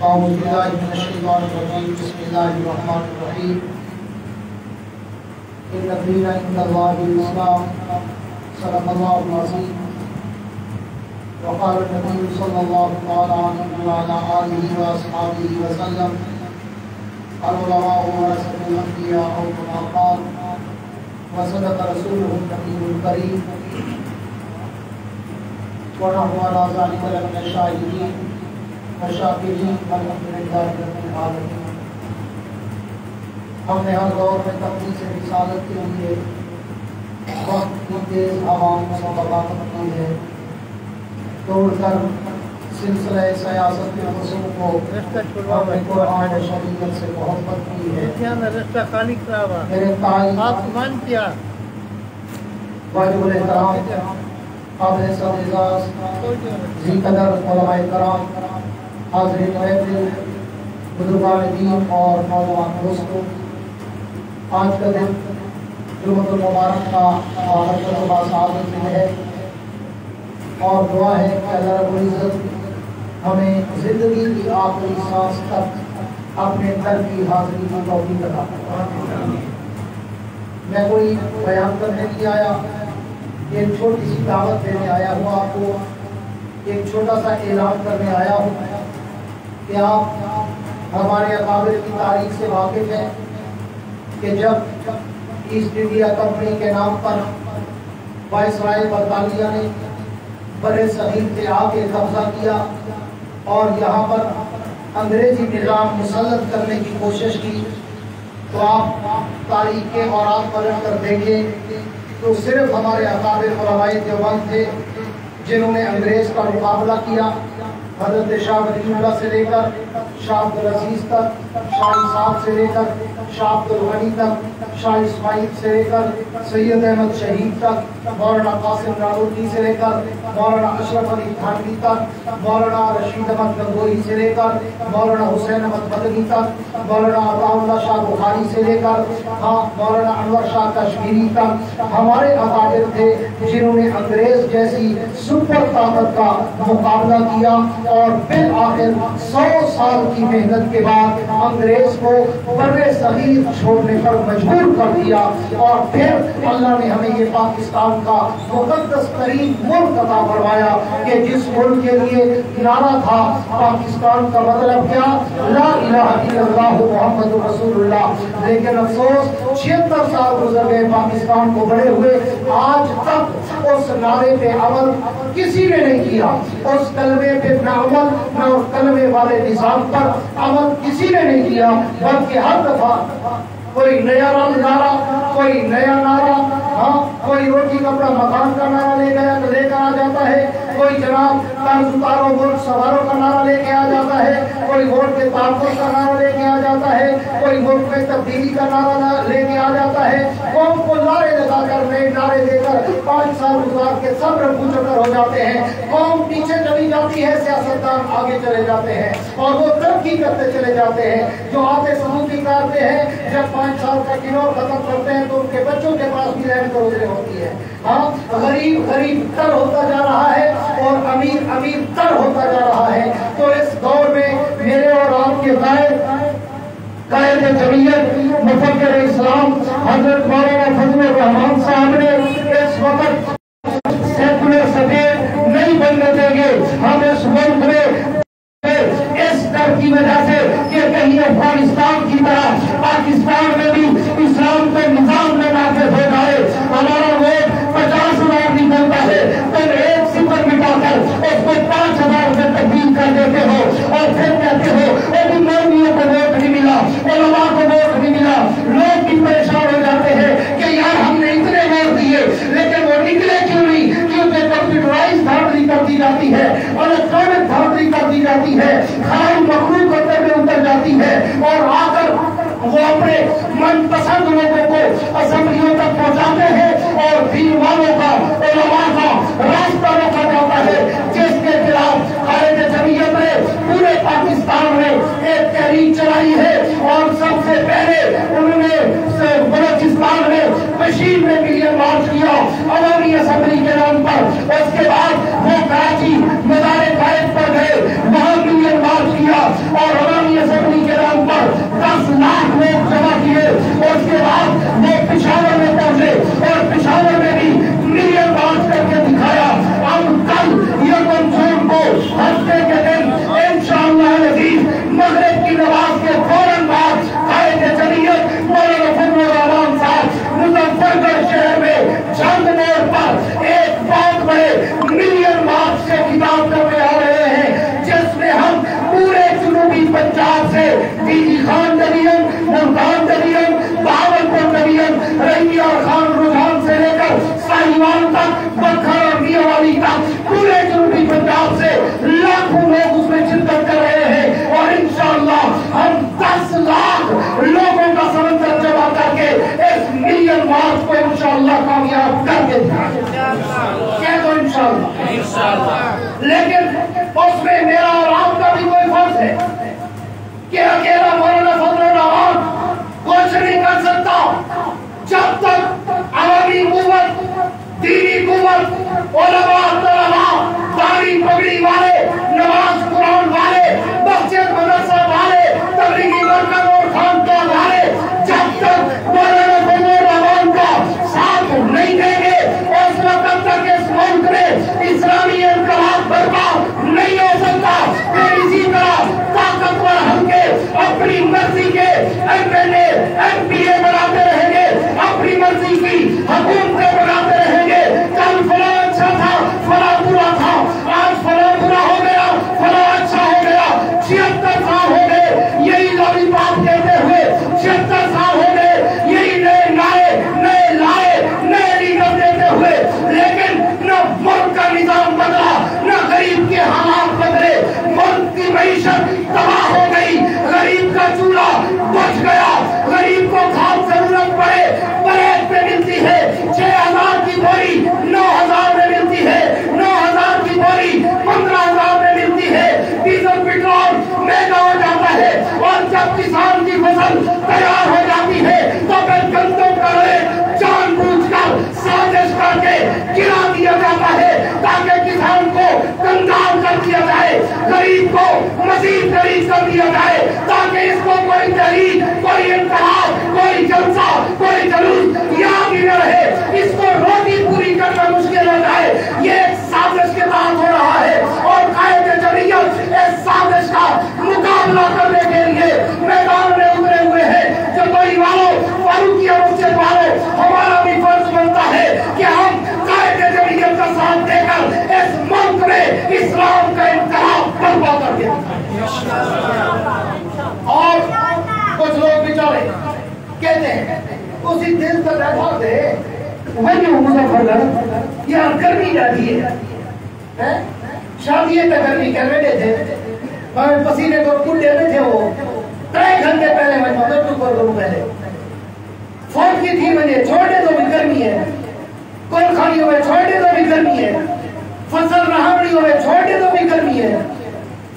أعوذ بالله من الشيطان الرجيم بسم الله الرحمن الرحيم إن الدين عند الله الإسلام صدق الله العظيم وقال النبي صلى الله عليه وعلى آله وأصحابه وسلم العلماء ورثة الأنبياء أو كما قال وصدق رسوله النبي الكريم ونحن على ذلك لمن الشاهدين والشاكرين والحمد لله رب العالمين. ہم نے ہر دور میں تقدیس رسالت کے لیے وقت کی تیز عوام کو بغاوت کی ہے، توڑ کر سلسلہ سیاست کے اصول کو ہم نے قرآن و شریعت سے محبت کی ہے. میرے تعلیم واجب الاحترام قابل اعزاز ذی قدر علماء کرام، حاضرین محفل، بزرگان دین اور نوجوان دوستوں، آج کا دن جمعۃ المبارک کا مرتبہ سعادت دن ہے اور دعا ہے کہ اللہ رب العزت ہمیں زندگی کی آخری سانس تک اپنے در کی حاضری کی توفیق عطا فرمائے. میں کوئی بیان کرنے نہیں آیا، ایک چھوٹی سی دعوت دینے آیا ہوں، آپ کو ایک چھوٹا سا اعلان کرنے آیا ہوں کہ آپ ہمارے اکابر کی تاریخ سے واقف ہیں کہ جب ایسٹ انڈیا کمپنی کے نام پر وائسرائے برطانیہ نے بر صغیر پہ آ کے قبضہ کیا اور یہاں پر انگریزی نظام مسلط کرنے کی کوشش کی، تو آپ تاریخ کے اوراق پلٹ کر دیکھیں تو صرف ہمارے اکابر علماء دیوبند تھے جنہوں نے انگریز کا مقابلہ کیا. حضرت شاہ ولی اللہ سے لے کر شاہ عبدالعزیز تک، شاہ اسحاق سے لے کر شاہ عبدالغنی تک، شاہ اسماعیل سے لے کر سید احمد شہید تک، مولانا قاسم نانوتوی سے لے کر مولانا اشرف علی تھانوی تک، مولانا رشید احمد گنگوہی سے لے کر مولانا حسین احمد مدنی تک، مولانا عطا اللہ شاہ بخاری سے لے کر مولانا انور شاہ کشمیری تک ہمارے اکابر تھے جنہوں نے انگریز جیسی سپر طاقت کا مقابلہ کیا اور بالآخر 100 سال کی محنت کے بعد انگریز کو بر صغیر چھوڑنے پر مجبور کر دیا اور پھر اللہ نے ہمیں یہ پاکستان کا مقدس ترین ملک عطا فرمایا کہ جس ملک کے لیے نعرہ تھا پاکستان کا مطلب کیا؟ لا الہ الا اللہ محمد رسول اللہ. لیکن افسوس 76 سال گزر گئے پاکستان کو بڑے ہوئے، آج تک اس نعرے پہ عمل کسی نے نہیں کیا، اس کلمے پہ نہ عمل نہ اس کلمے والے نظام پر عمل کسی نے نہیں کیا، بلکہ ہر دفعہ کوئی نیا نعرہ، کوئی نیا نعرہ، کوئی روٹی کپڑا مکان کا نعرہ لے کر آ جاتا ہے، کوئی جناب طرز اتارو ملک سواروں کا نعرہ لے کے آ جاتا ہے، کوئی ووٹ کے تحفظ کا نعرہ لے کے آ جاتا ہے، کوئی ملک میں تبدیلی کا نعرہ لے کے آ جاتا ہے. قوم کو نعرے لگا کر نئے نعرے دے کر 5 سال گزار کے سب رفو چکر ہو جاتے ہیں. قوم پیچھے چلی جاتی ہے، سیاستدان آگے چلے جاتے ہیں اور وہ ترقی کرتے چلے جاتے ہیں. جو آتے ثبوتی کرتے ہیں جب 5 سال کا گنور ختم کرتے ہیں تو ان کے بچوں کے پاس بھی رہن کروزیں ہوتی ہے. غریب غریب تر ہوتا جا رہا ہے اور امیر امیر تر ہوتا جا رہا ہے. تو اس دور میں میرے اور آپ کے قائد جمعیت مفکر اسلام حضرت مولانا فضل الرحمان صاحب نے اس وقت سیکولر سٹیٹ نہیں بننے دیں گے. ہم اس ملک میں اس ڈر کی وجہ سے کہ کہیں افغانستان کی طرح پاکستان میں بھی اسلام کے نظام میں نافذ ہو جائے. ہمارا ووٹ 50,000 نکلتا ہے، تم 1 صفر مٹا کر اس کو 5,000 میں تبدیل کر دیتے ہو اور پھر کہتے ہو ابھی مولویوں کو ووٹ نہیں ملا، علماء کو ووٹ نہیں ملا. لوگ بھی پریشان ہو جاتے ہیں کہ یار ہم نے اتنے ووٹ دیے لیکن وہ نکلے کیوں نہیں؟ کیونکہ کمپیوٹرائز دھاندلی کر دی جاتی ہے، الیکٹرانک دھاندلی کر دی جاتی ہے، خالی مخلوق ہوتے میں اتر جاتی ہے اور آ کر وہ اپنے من پسند لوگوں کو اسمبلیوں تک پہنچاتے ہیں اور دین والوں کا، علماء کا راستہ روکا جاتا ہے. جس کے خلاف قائد جمعیت نے پورے پاکستان میں ایک تحریک چلائی ہے اور سب سے پہلے انہوں نے بلوچستان میں مشین میں ملین مارچ کیا عوامی اسمبلی کے نام پر. اس کے بعد وہ کراچی مزار قائد پر گئے साहिवाल तक, बखर और मियावाली तक, पूरे जनूबी पंजाब से लाखों लोग उसमें शिरकत कर रहे हैं। और इंशाअल्लाह हम 10 लाख लोगों का समर्थन जमा करके इस मिलियन मार्च को इंशाअल्लाह कामयाब करके क्या तो इंशाअल्लाह। लेकिन उसमें मेरा और आपका भी कोई फर्ज है कि अकेला मौलाना फजलुर रहमान कुछ नहीं कर सकता जब तक अवामी कुव्वत, दीनी कुव्वत, उलमा, तलबा, दाढ़ी पगड़ी वाले, नमाज कुरान वाले, मस्जिद मदरसा वाले, तबलीगी मरकज और खानका वाले जब तक मौलाना फजलुर रहमान का साथ नहीं देंगे उस वक्त तक इस मुल्क में इस्लामी इनकलाब बर्पा नहीं हो सकता। फिर इसी तरह ताकतवर हल्के अपनी मर्जी के एमएलए, एमपीए बनाते रहेंगे, अपनी मर्जी की हुकूमतें बनाते रहेंगे। कल फला अच्छा था, फला बुरा था, आज फला बुरा हो गया, फला अच्छा हो गया। 76 साल हो गए यही लॉलीपॉप देते हुए, 76 साल हो गए यही नए लाए नए लीडर देते हुए, लेकिन न मुल्क का निजाम बदला, न गरीब के हालात बदले। मुल्क की मईशत तबाह हो गई, गरीब का चूल्हा बुझ गया, गरीब को खाद जरूरत पड़े बरेत पे मिलती है 6000 की बोरी 9000 में मिलती है, 9000 की बोरी 15000 में मिलती है। डीजल पेट्रोल महंगा हो जाता है और जब किसान की फसल तैयार हो जाती है तो फिर गंदों का रेट जानबूझकर साजिश करके गिरा दिया जाता है ताकि किसान को कंगाल कर दिया जाए, गरीब को मजीद गरीब कर दिया जाए, ताकि इसको कोई तहरीक, कोई इंतहाब, कोई जलसा, कोई जुलूस याद ही न रहे, इसको रोटी पूरी करना मुश्किल हो जाए। ये एक साजिश के तहत हो रहा है और कायदे जमीयत इस साजिश का मुकाबला करने के लिए मैदान में उतरे हुए हैं। जलवाई वालों, फारूकी और मुस्लिम वालों, हमारा भी फर्ज बनता है कि हम कायदे जमीयत का साथ देकर इस मुल्क में इस्लाम का इनकलाब बर्पा करके और कुछ लोग बेचारे कहते हैं उसी दिल से बैठा थे वही मुजफ्फरनगर यहाँ गर्मी जाती है शादी पे गर्मी कर बैठे थे, पसीने को कुल्ले में थे वो 3 घंटे पहले मैं मतलब पहले फोन की थी मैंने छोड़ने तो भी गर्मी है, कोल खानियों में छोड़ने तो भी गर्मी है, फसल रहावड़ियों में छोड़ने तो भी गर्मी है,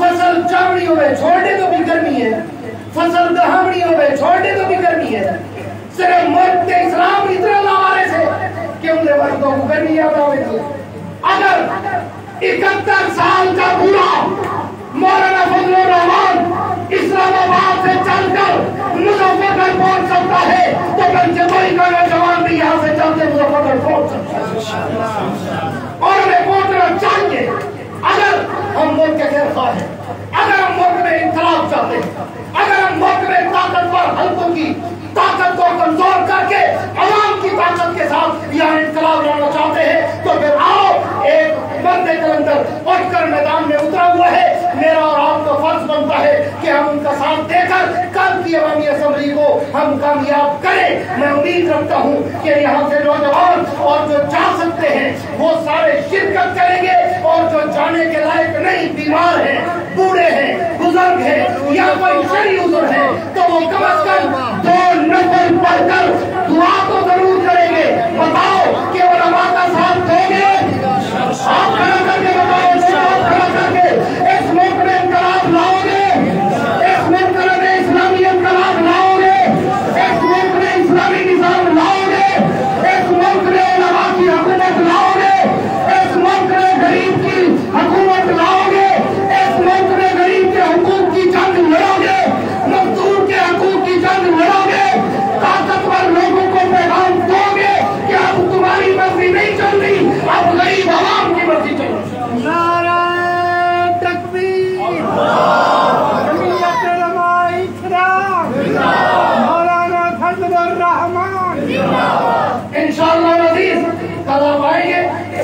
फसल चावड़ियों में छोड़ने तो भी गर्मी है, फसल दहावड़ियों में छोड़ने तो भी गर्मी है। सिर्फ मुल्क के इस्लाम इतना लावारे से कि उन्हें मर्दों को गर्मी याद आवेगी। अगर 71 साल का बूढ़ा मौलाना फजलुर रहमान इस्लामाबाद से चलकर मुजफ्फरनगर पहुंच सकता है तो पंचतोई का नौजवान भी यहाँ से चलते मुजफ्फरनगर पहुंच सकता है और हमें पहुंचना चाहिए। अगर हम मुल्क के खैर खा हैं, अगर हम मुल्क में इंकलाब चाहते हैं, अगर हम मुल्क में ताकतवर हल्कों की ताकत को कमजोर करके अवाम की ताकत के साथ यहाँ इंकलाब लाना चाहते हैं तो फिर आओ, एक मर्द कलंदर उठकर मैदान में उतरा हुआ है। मेरा और आपका फर्ज बनता है कि हम उनका साथ देकर कल की अवामी असेंबली को हम कामयाब करें। मैं उम्मीद रखता हूँ कि यहाँ से नौजवान और जो जा सकते हैं वो सारे शिरकत करेंगे और जो जाने के लायक नहीं, बीमार हैं, बूढ़े हैं, बुजुर्ग हैं या कोई शरी उज़र है तो वो कम से कम 2 नफल पढ़कर दुआ तो जरूर करेंगे। बताओ कि उलमा का साथ दोगे? आप खड़ा करके बताओ, खड़ा करके इस मुल्क में इंकलाब लाओगे, इस मुल्क में इस्लामी इंकलाब लाओगे, इस मुल्क में इस्लामी निजाम लाओगे, इस मुल्क में उलमा की हुकूमत लाओगे, इस मुल्क में गरीब की हुकूमत लाओगे, इस मुल्क में गरीब के हुकूक की जंग लड़ोगे, मजदूर के हुकूक की जंग लड़ोगे, ताकतवर लोगों को पैगाम दोगे कि अब तुम्हारी मर्जी नहीं चल रही, अब गरीब आवाम की मर्जी चल रही। नारा तकबीर, जमीयत उलमा इस्लाम, मौलाना फजलुर रहमान। इंशाअल्लाह अज़ीज़ कल आप आएंगे,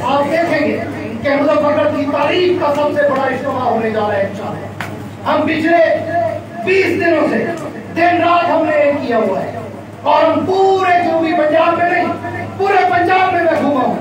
आप देखेंगे कि मुजफ्फरनगर की तारीख का सबसे बड़ा इज्तिमा होने जा रहा है इंशाअल्लाह। हम पिछले 20 दिनों से दिन रात हमने ये किया हुआ है और हम पूरे जनूबी पंजाब में नहीं पूरे पंजाब में मैं घूमा हूँ,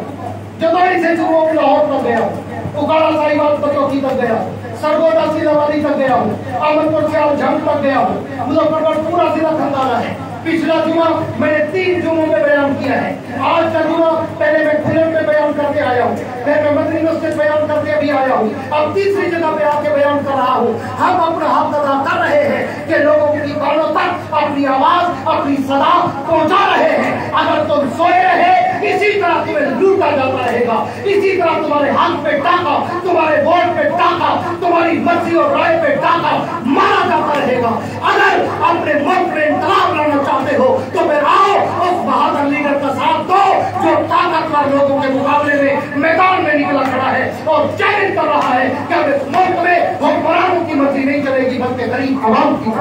जदोई से शुरू होकर लाहौर तक गया हूँ, उकाड़ा साहिवाल पचौकी तक गया हूँ, सरगोदा सीधावाली तक गया हूँ, अहमदपुर से झंग तक गया हूँ, मुजफ्फरपुर पूरा जिला खंडाला है। पिछला जुमा मैंने 3 जुमों में बयान किया है। आज का जुमा पहले मैं खुले में बयान करके आया हूँ, फिर मैं मदनी मस्जिद बयान करके अभी आया हूँ, अब तीसरी जगह पे आके बयान कर रहा हूँ। हम अपना हक अदा कर रहे हैं कि लोगों की कानों तक अपनी आवाज, अपनी सदा पहुंचा रहे हैं। अगर तुम सोए रहे, इसी तरह तुम्हें लूटा जाता रहेगा, इसी तरह तुम्हारे हाथ पे टाका, तुम्हारे वोट पे टाका, तुम्हारी मर्जी और राय पे टाका मारा जाता रहेगा। अगर अपने मुल्क में इंकलाब लाना चाहते हो तो फिर आओ उस बहादुर लीडर का साथ दो जो ताकतवर लोगों के मुकाबले में मैदान में निकला खड़ा है और चैलेंज कर रहा है कि अब इस मुल्क में हुक्मरानों की मर्जी नहीं चलेगी बल्कि गरीब आवाम की।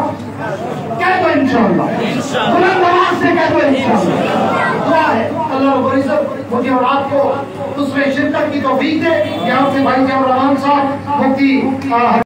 कह दो इंशाअल्लाह, बुलंद आवाज से कह दो इंशाअल्लाह। दुआ है अल्लाह रब्बुल इज्जत मुझे और आपको उसमें शिरकत की तौफीक दे। यहाँ से भाई जब रहमान साहब मुफ्ती